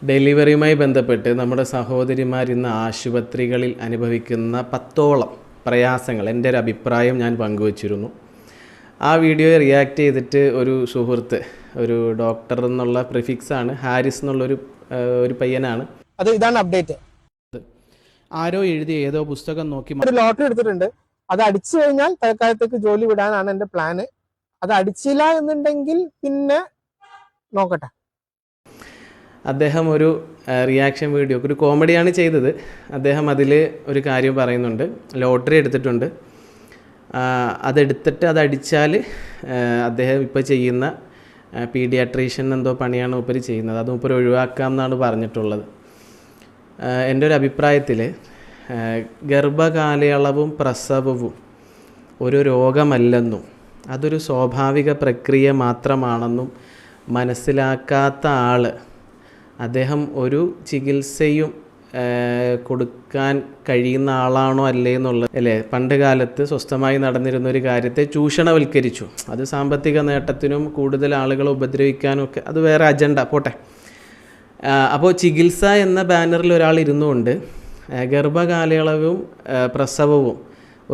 ഡെലിവറിയുമായി ബന്ധപ്പെട്ട് നമ്മുടെ സഹോദരിമാർ ഇന്ന് ആശുപത്രികളിൽ അനുഭവിക്കുന്ന 10ഓളം പ്രയാസങ്ങൾ എൻ്റെ ഒരു അഭിപ്രായം ഞാൻ പങ്കുവച്ചിരുന്നു. ആ വീഡിയോയെ റിയാക്ട് ചെയ്തിട്ട് ഒരു സുഹൃത്ത്, ഒരു ഡോക്ടർ എന്നുള്ള പ്രിഫിക്സാണ്, ഹാരിസ് എന്നുള്ളൊരു പയ്യനാണ്. ഇതാണ് അപ്ഡേറ്റ്. ആരോ എഴുതിയ ഏതോ പുസ്തകം നോക്കി ഒരു ലോട്ടറി എടുത്തിട്ടുണ്ട്. അത് അടിച്ചു കഴിഞ്ഞാൽ തൽക്കാലത്തേക്ക് ജോലി വിടാനാണ് എൻ്റെ പ്ലാന്. അത് അടിച്ചില്ല എന്നുണ്ടെങ്കിൽ പിന്നെ നോക്കട്ടെ. അദ്ദേഹം ഒരു റിയാക്ഷൻ വീഡിയോ, ഒരു കോമഡിയാണ് ചെയ്തത്. അദ്ദേഹം അതിൽ ഒരു കാര്യം പറയുന്നുണ്ട്. ലോട്ടറി എടുത്തിട്ടുണ്ട്, അതെടുത്തിട്ട് അതടിച്ചാൽ അദ്ദേഹം ഇപ്പോൾ ചെയ്യുന്ന പീഡിയാട്രീഷ്യൻ എന്തോ പണിയാണ് മൂപ്പര് ചെയ്യുന്നത്, അത് മൂപ്പര് ഒഴിവാക്കാം എന്നാണ് പറഞ്ഞിട്ടുള്ളത്. എൻ്റെ ഒരു അഭിപ്രായത്തിൽ ഗർഭകാലയളവും പ്രസവവും ഒരു രോഗമല്ലെന്നും അതൊരു സ്വാഭാവിക പ്രക്രിയ മാത്രമാണെന്നും മനസ്സിലാക്കാത്ത ആൾ അദ്ദേഹം ഒരു ചികിത്സയും കൊടുക്കാൻ കഴിയുന്ന ആളാണോ അല്ലേ എന്നുള്ളത് അല്ലേ. പണ്ട് കാലത്ത് സ്വസ്ഥമായി നടന്നിരുന്ന ഒരു കാര്യത്തെ ചൂഷണവൽക്കരിച്ചു. അത് സാമ്പത്തിക നേട്ടത്തിനും കൂടുതൽ ആളുകളെ ഉപദ്രവിക്കാനും ഒക്കെ, അത് വേറെ അജണ്ട, പോട്ടെ. അപ്പോൾ ചികിത്സ എന്ന ബാനറിൽ ഒരാൾ ഇരുന്നുകൊണ്ട് ഗർഭകാലയളവും പ്രസവവും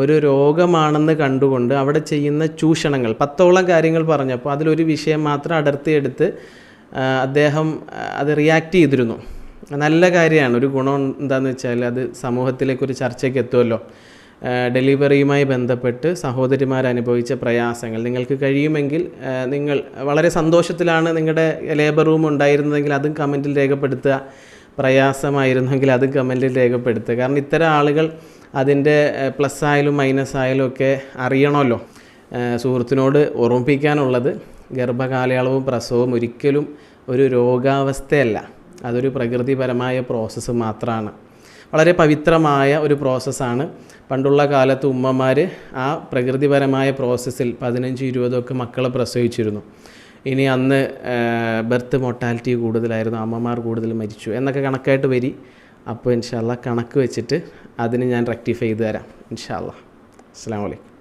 ഒരു രോഗമാണെന്ന് കണ്ടുകൊണ്ട് അവിടെ ചെയ്യുന്ന ചൂഷണങ്ങൾ, 10ഓളം കാര്യങ്ങൾ പറഞ്ഞപ്പോൾ അതിലൊരു വിഷയം മാത്രം അടർത്തിയെടുത്ത് അദ്ദേഹം അത് റിയാക്ട് ചെയ്തിരുന്നു. നല്ല കാര്യമാണ്. ഒരു ഗുണം എന്താണെന്ന് വെച്ചാൽ അത് സമൂഹത്തിലേക്കൊരു ചർച്ചയ്ക്ക് എത്തുമല്ലോ. ഡെലിവറിയുമായി ബന്ധപ്പെട്ട് സഹോദരിമാരനുഭവിച്ച പ്രയാസങ്ങൾ നിങ്ങൾക്ക് കഴിയുമെങ്കിൽ, നിങ്ങൾ വളരെ സന്തോഷത്തിലാണ് നിങ്ങളുടെ ലേബർ റൂം ഉണ്ടായിരുന്നതെങ്കിൽ അതും കമൻറ്റിൽ രേഖപ്പെടുത്തുക, പ്രയാസമായിരുന്നെങ്കിൽ അതും കമൻറ്റിൽ രേഖപ്പെടുത്തുക. കാരണം ഇത്തരം ആളുകൾ അതിൻ്റെ പ്ലസ് ആയാലും മൈനസ് ആയാലും ഒക്കെ അറിയണമല്ലോ. സുഹൃത്തിനോട് ഓർമ്മിപ്പിക്കാനുള്ളത്, ഗർഭകാലയളവും പ്രസവവും ഒരിക്കലും ഒരു രോഗാവസ്ഥയല്ല, അതൊരു പ്രകൃതിപരമായ പ്രോസസ്സ് മാത്രമാണ്. വളരെ പവിത്രമായ ഒരു പ്രോസസ്സാണ്. പണ്ടുള്ള കാലത്ത് ഉമ്മമാർ ആ പ്രകൃതിപരമായ പ്രോസസ്സിൽ 15-20 ഒക്കെ മക്കളെ പ്രസവിച്ചിരുന്നു. ഇനി അന്ന് ബർത്ത് മോർട്ടാലിറ്റി കൂടുതലായിരുന്നു, അമ്മമാർ കൂടുതൽ മരിച്ചു എന്നൊക്കെ കണക്കായിട്ട് വരി. അപ്പോൾ ഇൻഷാ അല്ലാഹ് കണക്ക് വെച്ചിട്ട് അതിന് ഞാൻ റെക്ടിഫൈ ചെയ്ത് തരാം ഇൻഷാ അല്ലാഹ്. അസ്സലാമു അലൈക്കും.